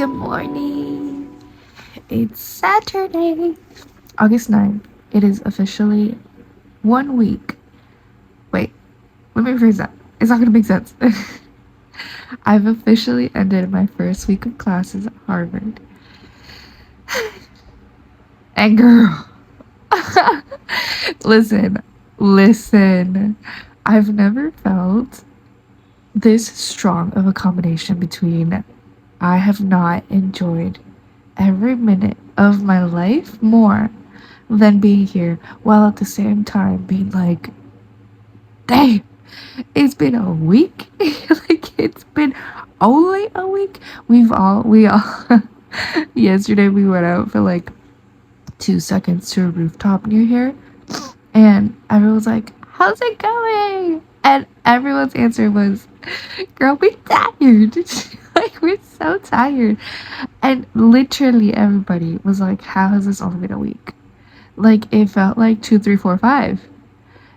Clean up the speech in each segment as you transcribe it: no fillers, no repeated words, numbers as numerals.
Good morning. It's Saturday, August 9th. It is officially 1 week. Wait, let me rephrase that. It's not going to make sense. I've officially ended my first week of classes at Harvard. And girl, listen. I've never felt this strong of a combination between I have not enjoyed every minute of my life more than being here, while at the same time being like, dang, it's been a week. Like, it's been only a week. We all yesterday we went out for like 2 seconds to a rooftop near here, and everyone was like, how's it going? And everyone's answer was, girl, we're tired. Like, we're so tired. And literally everybody was like, how has this only been a week? Like, it felt like 2, 3, 4, 5,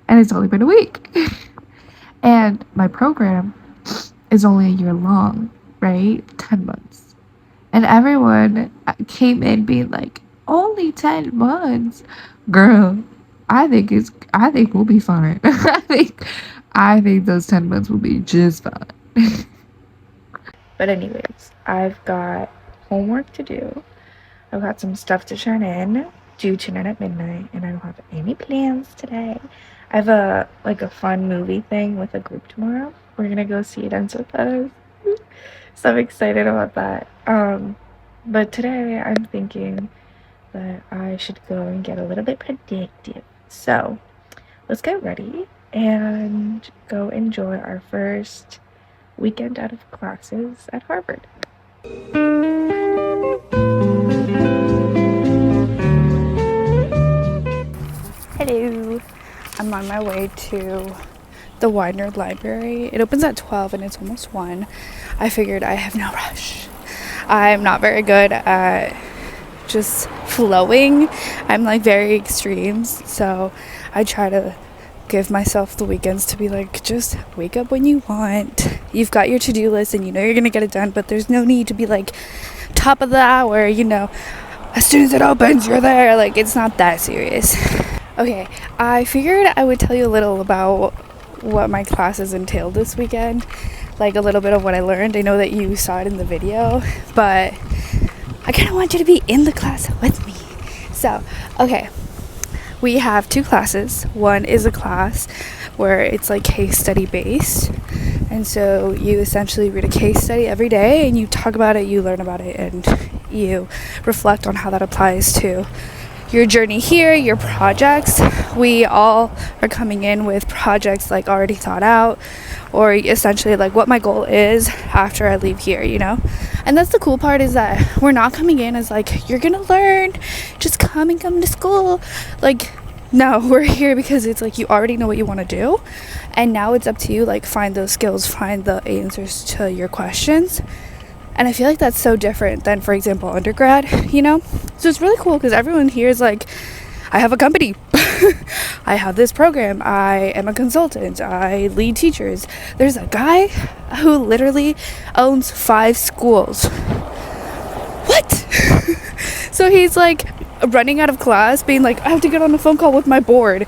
and it's only been a week. And my program is only a year long, right? 10 months. And everyone came in being like, only 10 months? Girl, I think we'll be fine. I think those 10 months will be just fine. But anyways, I've got homework to do. I've got some stuff to turn in, due tonight at midnight, and I don't have any plans today. I have a fun movie thing with a group tomorrow. We're gonna go see it on Us. So I'm excited about that. But today I'm thinking that I should go and get a little bit productive. So let's get ready and go enjoy our first weekend out of classes at Harvard. Hello. I'm on my way to the Widener library. It opens at 12 and it's almost 1. I figured I have no rush. I'm not very good at just flowing. I'm like very extremes, so I try to give myself the weekends to be like, just wake up when you want. You've got your to-do list and you know you're gonna get it done, but there's no need to be like top of the hour, you know, as soon as it opens you're there. Like, it's not that serious. Okay, I figured I would tell you a little about what my classes entailed this weekend, like a little bit of what I learned. I know that you saw it in the video, but I kind of want you to be in the class with me. So, okay, we have 2 classes. One is a class where it's like case study based, and so you essentially read a case study every day and you talk about it, you learn about it, and you reflect on how that applies to your journey here, your projects. We all are coming in with projects like already thought out, or essentially like what my goal is after I leave here, you know? And that's the cool part, is that we're not coming in as like, you're gonna learn, just come to school. Like, no, we're here because it's like you already know what you want to do, and now it's up to you, like, find those skills, find the answers to your questions. And I feel like that's so different than, for example, undergrad, you know? So it's really cool because everyone here is like, I have a company. I have this program. I am a consultant. I lead teachers. There's a guy who literally owns 5 schools. What? So he's like running out of class being like, I have to get on a phone call with my board.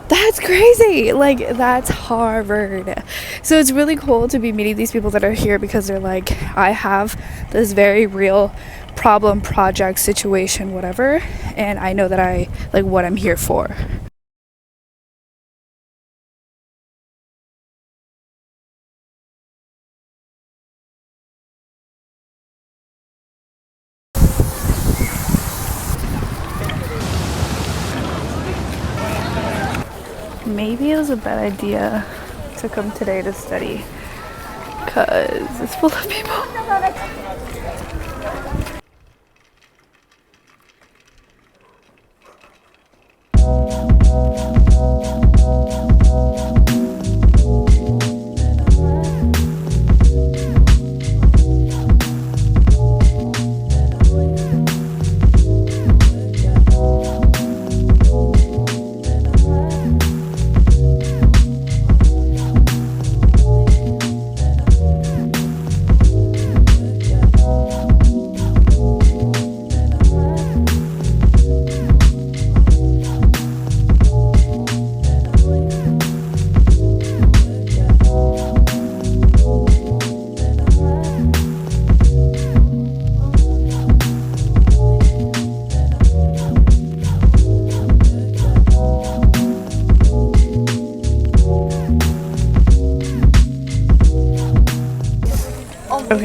That's crazy. Like, that's Harvard. So it's really cool to be meeting these people that are here because they're like, I have this very real problem, project, situation, whatever, and I know that I like what I'm here for. Maybe it was a bad idea to come today to study because it's full of people.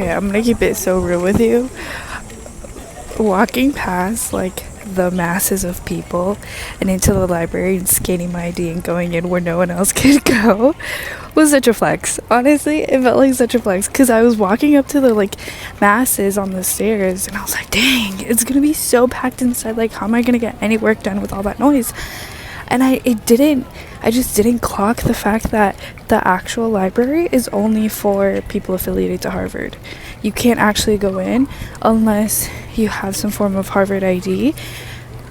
Okay, I'm gonna keep it so real with you. Walking past like the masses of people and into the library and scanning my ID and going in where no one else could go was such a flex. Honestly, it felt like such a flex because I was walking up to the like masses on the stairs and I was like, dang, it's gonna be so packed inside. Like, how am I gonna get any work done with all that noise? And I just didn't clock the fact that the actual library is only for people affiliated to Harvard. You can't actually go in unless you have some form of Harvard ID.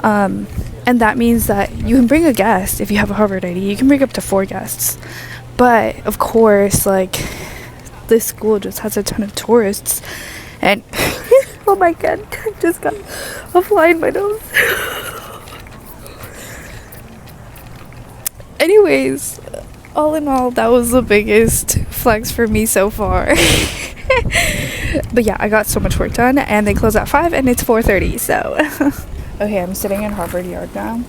And that means that you can bring a guest. If you have a Harvard ID, you can bring up to 4 guests. But of course, like, this school just has a ton of tourists. And oh my god, I just got a fly in my nose. Anyways, all in all, that was the biggest flex for me so far. But yeah, I got so much work done, and they close at 5 and it's 4:30, so okay, I'm sitting in Harvard Yard now,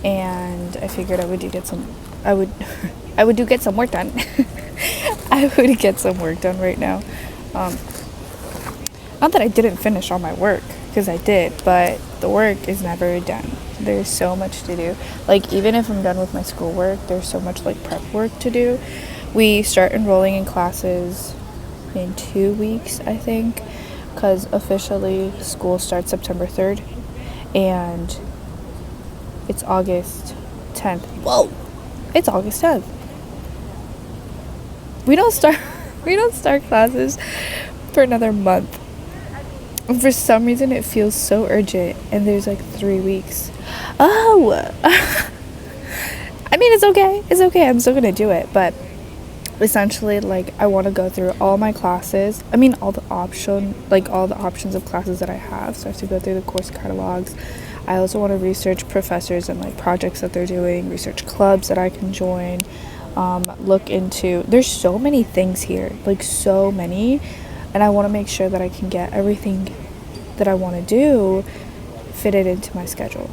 and I figured I would get some work done. I would get some work done right now. Not that I didn't finish all my work, because I did, but the work is never done. There's so much to do. Like, even if I'm done with my schoolwork, there's so much like prep work to do. We start enrolling in classes in 2 weeks, I think, because officially school starts September 3rd and it's August 10th. Whoa! It's August 10th. We don't start classes for another month. And for some reason it feels so urgent, and there's like 3 weeks. Oh, I mean, it's okay, I'm still gonna do it, but essentially, like, I want to go through all my classes. I mean, all the options of classes that I have. So I have to go through the course catalogs. I also want to research professors and like projects that they're doing, research clubs that I can join, look into, there's so many things here, like so many, and I want to make sure that I can get everything that I want to do fitted into my schedule.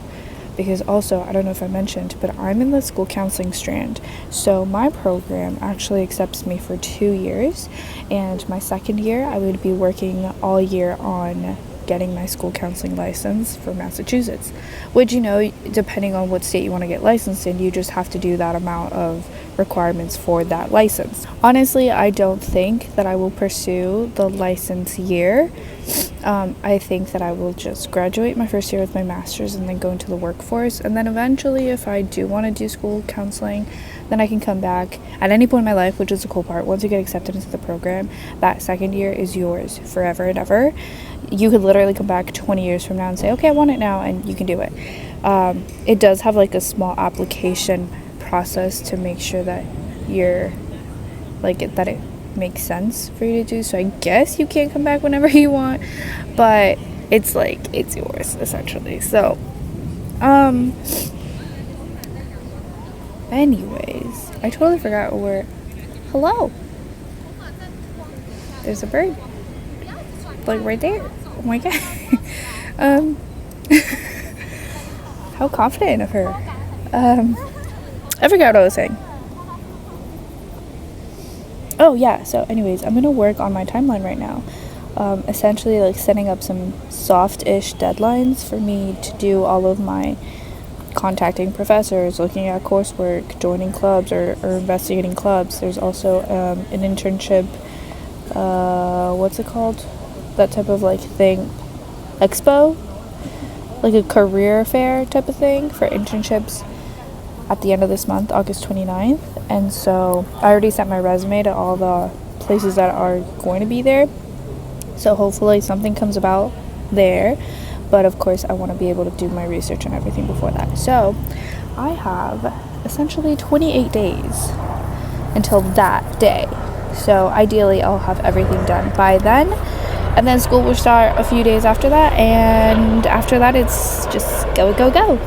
Because also, I don't know if I mentioned, but I'm in the school counseling strand. So my program actually accepts me for 2 years. And my second year, I would be working all year on getting my school counseling license for Massachusetts. Which, you know, depending on what state you want to get licensed in, you just have to do that amount of requirements for that license. Honestly, I don't think that I will pursue the license year. I think that I will just graduate my first year with my master's and then go into the workforce, and then eventually, if I do want to do school counseling, then I can come back at any point in my life, which is the cool part. Once you get accepted into the program, that second year is yours forever and ever. You could literally come back 20 years from now and say, okay, I want it now, and you can do it. It does have like a small application process to make sure that you're that it makes sense for you to do. So I guess you can't come back whenever you want, but it's yours essentially. So anyways, I totally forgot hello, there's a bird like right there. Oh my god. How confident of her. I forgot what I was saying. Oh yeah, so anyways, I'm gonna work on my timeline right now. Essentially like setting up some soft-ish deadlines for me to do all of my contacting professors, looking at coursework, joining clubs or investigating clubs. There's also an internship, what's it called? That type of like thing, expo? Like a career fair type of thing for internships at the end of this month, August 29th. And so I already sent my resume to all the places that are going to be there. So hopefully something comes about there. But of course, I want to be able to do my research and everything before that. So I have essentially 28 days until that day. So ideally, I'll have everything done by then. And then school will start a few days after that. And after that, it's just go, go, go.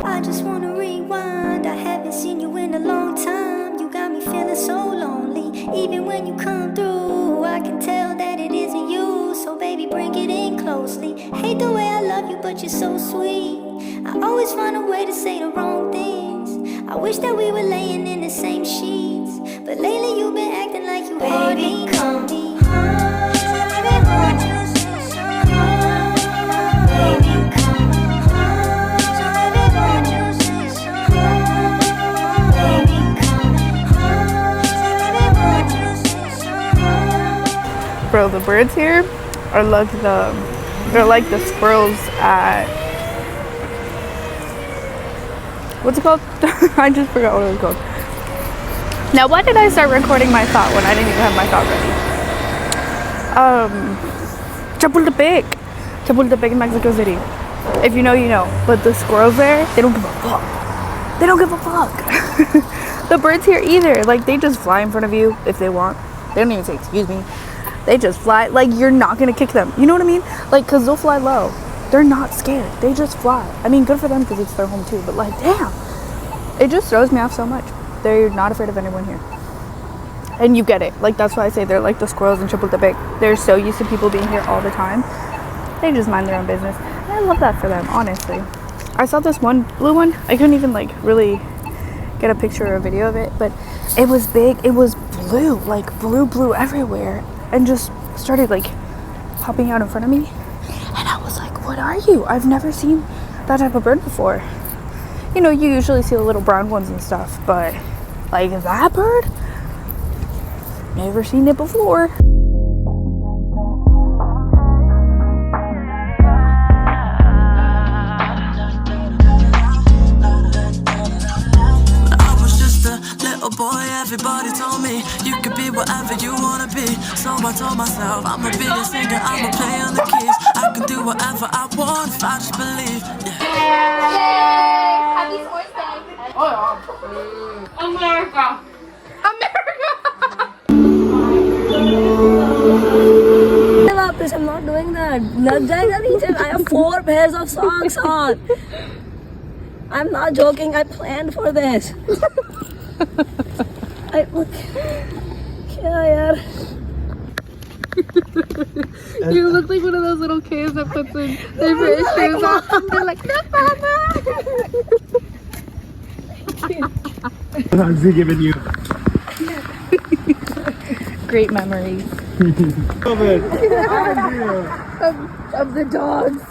I just want to rewind. I haven't seen you in a long time. You got me feeling so lonely. Even when you come through, I can tell that it isn't you. So baby, bring it in closely. Hate the way I love you, but you're so sweet. I always find a way to say the wrong things. I wish that we were laying in the same sheets, but lately you've been acting like you hardly come home. Bro, the birds here are like they're like the squirrels at, what's it called? I just forgot what it was called. Now, why did I start recording my thought when I didn't even have my thought ready? Chapultepec in Mexico City. If you know, you know. But the squirrels there, they don't give a fuck. They don't give a fuck. The birds here either. Like, they just fly in front of you if they want. They don't even say excuse me. They just fly. Like, you're not gonna kick them. You know what I mean? Like, because they'll fly low. They're not scared. They just fly. I mean, good for them because it's their home too. But, like, damn. It just throws me off so much. They're not afraid of anyone here. And you get it. Like, that's why I say they're like the squirrels in Chapultepec. They're so used to people being here all the time. They just mind their own business. And I love that for them, honestly. I saw this one blue one. I couldn't even, like, really get a picture or a video of it. But it was big. It was blue. Like, blue everywhere. And just started, like, popping out in front of me. And I was like, what are you? I've never seen that type of bird before. You know, you usually see the little brown ones and stuff. But, like, that bird? Never seen it before. Boy, everybody told me you could be whatever you wanna be. So I told myself I'ma be a singer, I'ma play on the keys. I can do whatever I want if I just believe. Yeah. Happy Sports Day. Oh yeah. America. I'm not doing that. I have 4 pairs of socks on. I'm not joking. I planned for this. You look like one of those little kids that puts in their favorite shoes on. They're like, no, mama. How's he giving you? Great memories. Love it. Of the dogs.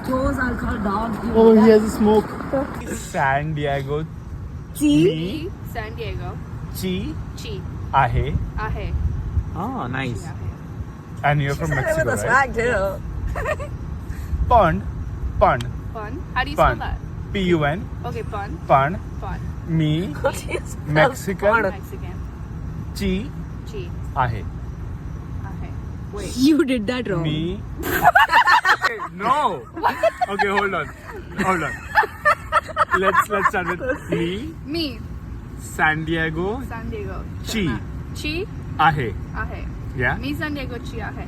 Toes are called dogs. Oh, he has a smoke. San Diego. Chi. San Diego. Chi. Chi. Ahe. Ahe. Oh, nice. And you're from Mexico, With a right? swag too. Pun. Fun. How do you spell Pun. that? P-U-N. Okay, fun. Pun. Fun. Me. Mexican. Mexican. Chi. Chi. Ahe. Ahe. Wait. You did that wrong. Me. No. Okay, hold on. Let's start with me. Me. San Diego. San Diego. Chi. Chi. Ahe. Ahe. Yeah. Me San Diego. Chi. Ahe.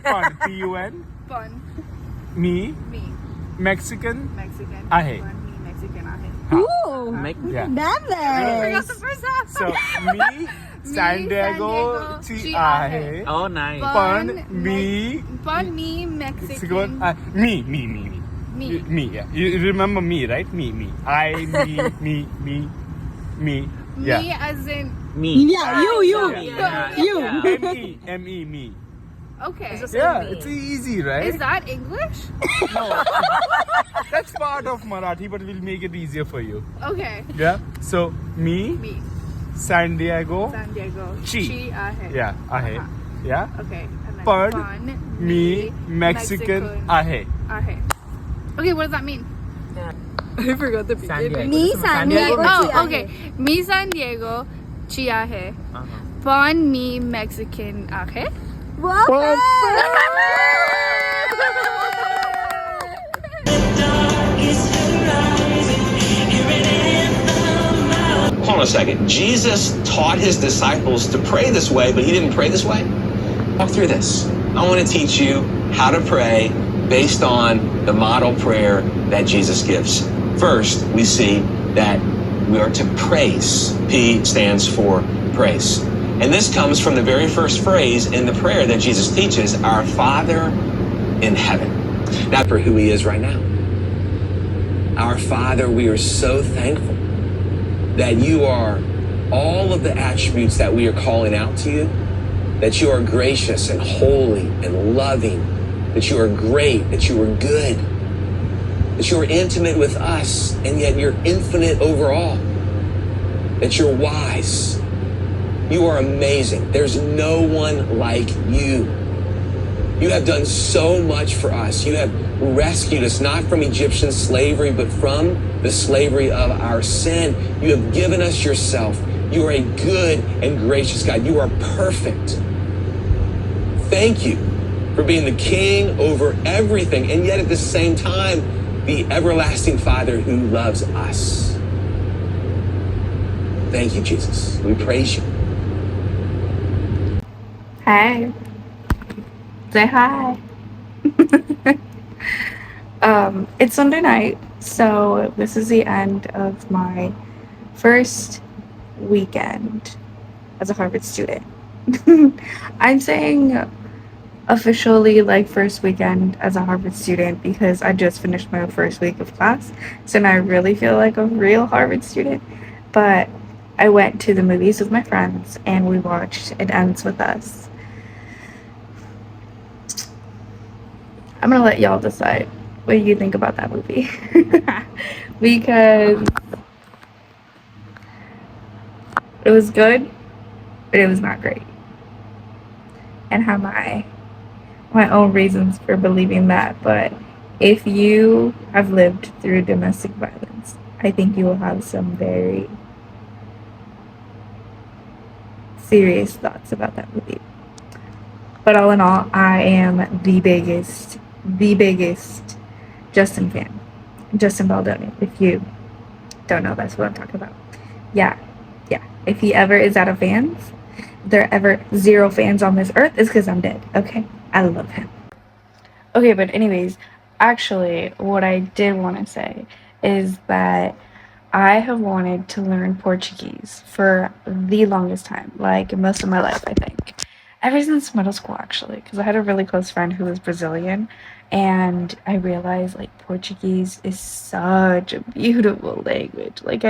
Pun. P-U-N. Fun. Me. Me. Mexican. Mexican. Ahe. Fun. Me Mexican. Ahe. Ooh, Yeah. damn I it. forgot the first half. So me, San Diego, Chi Ahe. Oh, nice. Pun, me, Fun. Me Mexican. me. Me. Yeah. You remember me, right? Me. Me. Yeah. Me as in. Me. Yeah, you. Me, me. Okay. Yeah, it's easy, right? Is that English? No. That's part of Marathi, but we'll make it easier for you. Okay. Yeah. So me, Me. San Diego, San Diego. Chi. Ahe. yeah, Ahe. Uh-huh. Yeah. Okay. And then Pun, fun. me, Mexican, Ahe. Ahe. Okay, what does that mean? I forgot the San Diego. Me, San Diego. Oh, okay. Me San Diego, Chi Ahe. Pun me Mexican Ahe. Hold on a second. Jesus taught his disciples to pray this way, but he didn't pray this way? Walk through this. I want to teach you how to pray based on the model prayer that Jesus gives. First, we see that we are to praise. P stands for praise. And this comes from the very first phrase in the prayer that Jesus teaches, our Father in heaven. Not for who he is right now. Our Father, we are so thankful that you are all of the attributes that we are calling out to you, that you are gracious and holy and loving, that you are great, that you are good, that you are intimate with us, and yet you're infinite overall, that you're wise. You are amazing. There's no one like you. You have done so much for us. You have rescued us, not from Egyptian slavery, but from the slavery of our sin. You have given us yourself. You are a good and gracious God. You are perfect. Thank you for being the king over everything, and yet at the same time, the everlasting Father who loves us. Thank you, Jesus. We praise you. Hey, say hi. It's Sunday night, so this is the end of my first weekend as a Harvard student. I'm saying officially like first weekend as a Harvard student because I just finished my first week of class, so now I really feel like a real Harvard student. But I went to the movies with my friends and we watched It Ends With Us. I'm gonna let y'all decide what you think about that movie. Because it was good, but it was not great. And have my own reasons for believing that. But if you have lived through domestic violence, I think you will have some very serious thoughts about that movie. But all in all, I am the biggest Justin fan. Justin Baldoni. If you don't know, that's what I'm talking about. Yeah. If he ever is out of fans, there are ever 0 fans on this earth, is because I'm dead. Okay? I love him. Okay, but anyways, actually, what I did want to say is that I have wanted to learn Portuguese for the longest time, like most of my life, I think. Ever since middle school, actually, because I had a really close friend who was Brazilian, and I realized, like, Portuguese is such a beautiful language. Like,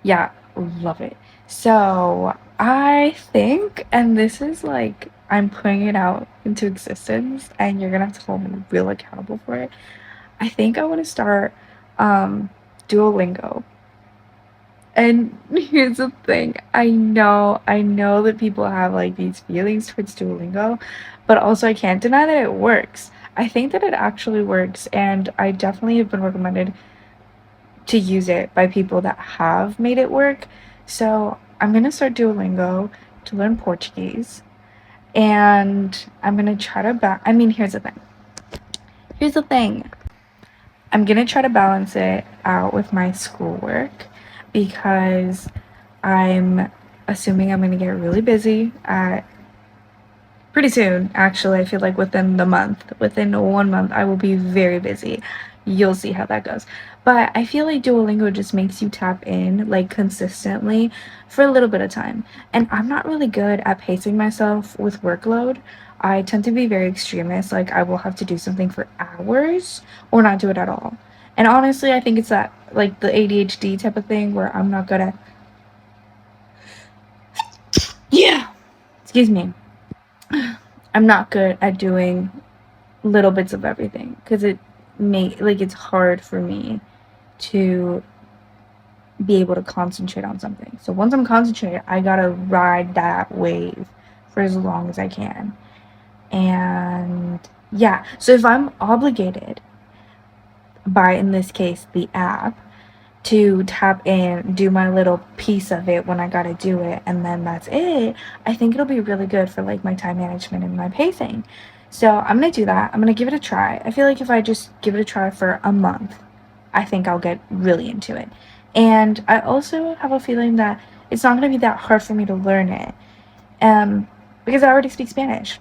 yeah, love it. So I think, and this is like, I'm putting it out into existence, and you're gonna have to hold me real accountable for it. I think I want to start Duolingo. And here's the thing, I know that people have like these feelings towards Duolingo, but also I can't deny that it works. I think that it actually works, and I definitely have been recommended to use it by people that have made it work. So I'm gonna start Duolingo to learn Portuguese, and I'm gonna try to here's the thing. I'm gonna try to balance it out with my schoolwork because I'm assuming I'm gonna get really busy at pretty soon. Actually, I feel like within 1 month, I will be very busy. You'll see how that goes. But I feel like Duolingo just makes you tap in like consistently for a little bit of time. And I'm not really good at pacing myself with workload. I tend to be very extremist. Like, I will have to do something for hours or not do it at all. And honestly, I think it's that, like, the ADHD type of thing where I'm not good at. Yeah! Excuse me. I'm not good at doing little bits of everything because it's hard for me to be able to concentrate on something. So once I'm concentrated, I gotta ride that wave for as long as I can. And yeah, so if I'm obligated by, in this case, the app, to tap in, do my little piece of it when I gotta do it, and then that's it, I think it'll be really good for like my time management and my pacing. So I'm gonna do that. I'm gonna give it a try. I feel like if I just give it a try for a month, I think I'll get really into it. And I also have a feeling that it's not gonna be that hard for me to learn it, because I already speak Spanish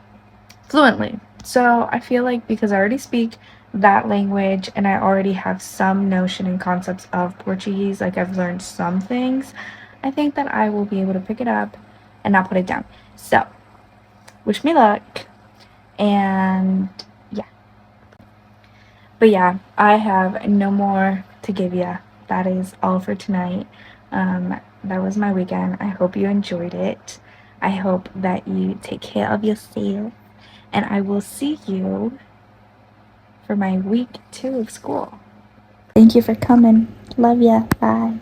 fluently. So I feel like because I already speak that language and I already have some notion and concepts of Portuguese, like I've learned some things, I think that I will be able to pick it up and not put it down. So, wish me luck. And yeah. But yeah, I have no more to give you. That is all for tonight. That was my weekend. I hope you enjoyed it. I hope that you take care of yourself. And I will see you for my week 2 of school. Thank you for coming. Love ya. Bye.